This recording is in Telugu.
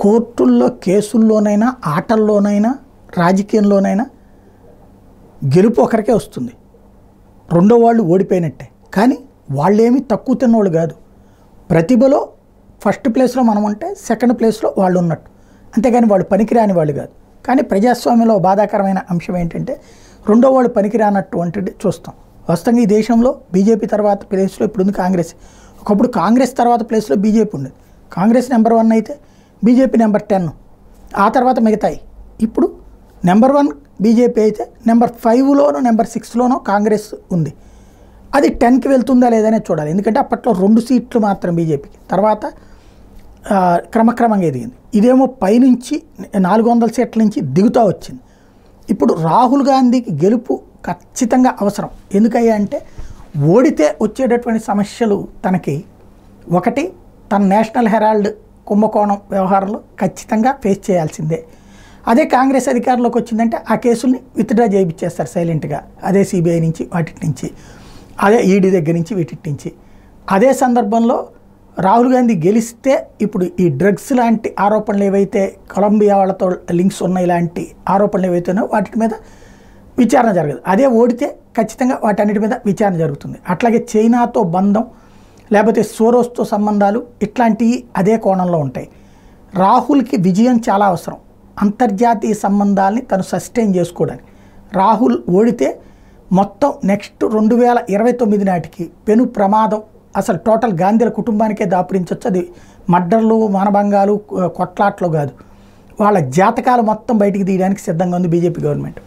కోర్టుల్లో కేసుల్లోనైనా ఆటల్లోనైనా రాజకీయంలోనైనా గెలుపు ఒకరికే వస్తుంది, రెండో వాళ్ళు ఓడిపోయినట్టే. కానీ వాళ్ళేమీ తక్కువ తిన్నోళ్ళు కాదు. ప్రతిభలో ఫస్ట్ ప్లేస్లో మనం ఉంటే సెకండ్ ప్లేస్లో వాళ్ళు ఉన్నట్టు, అంతేగాని వాళ్ళు పనికిరాని వాళ్ళు కాదు. కానీ ప్రజాస్వామ్యంలో బాధాకరమైన అంశం ఏంటంటే రెండో వాళ్ళు పనికిరానటువంటిది చూస్తాం. వాస్తవంగా ఈ దేశంలో బీజేపీ తర్వాత ప్లేస్లో ఇప్పుడు ఉంది కాంగ్రెస్. ఒకప్పుడు కాంగ్రెస్ తర్వాత ప్లేస్లో బీజేపీ ఉండేది. కాంగ్రెస్ నెంబర్ 1 అయితే బీజేపీ నెంబర్ 10, ఆ తర్వాత మిగతాయి. ఇప్పుడు నెంబర్ 1 బీజేపీ అయితే నెంబర్ 5లోనో నెంబర్ 6లోనో కాంగ్రెస్ ఉంది. అది 10కి వెళ్తుందా లేదనే చూడాలి. ఎందుకంటే అప్పట్లో 2 సీట్లు మాత్రం బీజేపీకి, తర్వాత క్రమక్రమంగా ఎదిగింది. ఇదేమో పైనుంచి 400 సీట్ల నుంచి దిగుతూ వచ్చింది. ఇప్పుడు రాహుల్ గాంధీకి గెలుపు ఖచ్చితంగా అవసరం. ఎందుకయ్యా అంటే ఓడితే వచ్చేటటువంటి సమస్యలు తనకి, ఒకటి తన నేషనల్ హెరాల్డ్ కుంభకోణం వ్యవహారంలో ఖచ్చితంగా ఫేస్ చేయాల్సిందే. అదే కాంగ్రెస్ అధికారంలోకి వచ్చిందంటే ఆ కేసుల్ని విత్డ్రా చేయించేస్తారు సైలెంట్గా, అదే సిబిఐ నుంచి వాటి నుంచి, అదే ఈడీ దగ్గర నుంచి వీటి నుంచి. అదే సందర్భంలో రాహుల్ గాంధీ గెలిస్తే ఇప్పుడు ఈ డ్రగ్స్ లాంటి ఆరోపణలు ఏవైతే కొలంబియా వాళ్ళతో లింక్స్ ఉన్నాయి, ఇలాంటి ఆరోపణలు ఏవైతేనో వాటి మీద విచారణ జరగదు. అదే ఓడితే ఖచ్చితంగా వాటన్నిటి మీద విచారణ జరుగుతుంది. అట్లాగే చైనాతో బంధం, లేకపోతే సోరోస్తో సంబంధాలు, ఇట్లాంటివి అదే కోణంలో ఉంటాయి. రాహుల్కి విజయం చాలా అవసరం, అంతర్జాతీయ సంబంధాలని తను సస్టైన్ చేసుకోవడానికి. రాహుల్ ఓడితే మొత్తం నెక్స్ట్ 2029 నాటికి పెను ప్రమాదం, అసలు టోటల్ గాంధీల కుటుంబానికే దాపురించవచ్చు. అది మర్డర్లు, మానభంగాలు, కొట్లాట్లు కాదు, వాళ్ళ జాతకాలు మొత్తం బయటికి తీయడానికి సిద్ధంగా ఉంది బీజేపీ గవర్నమెంట్.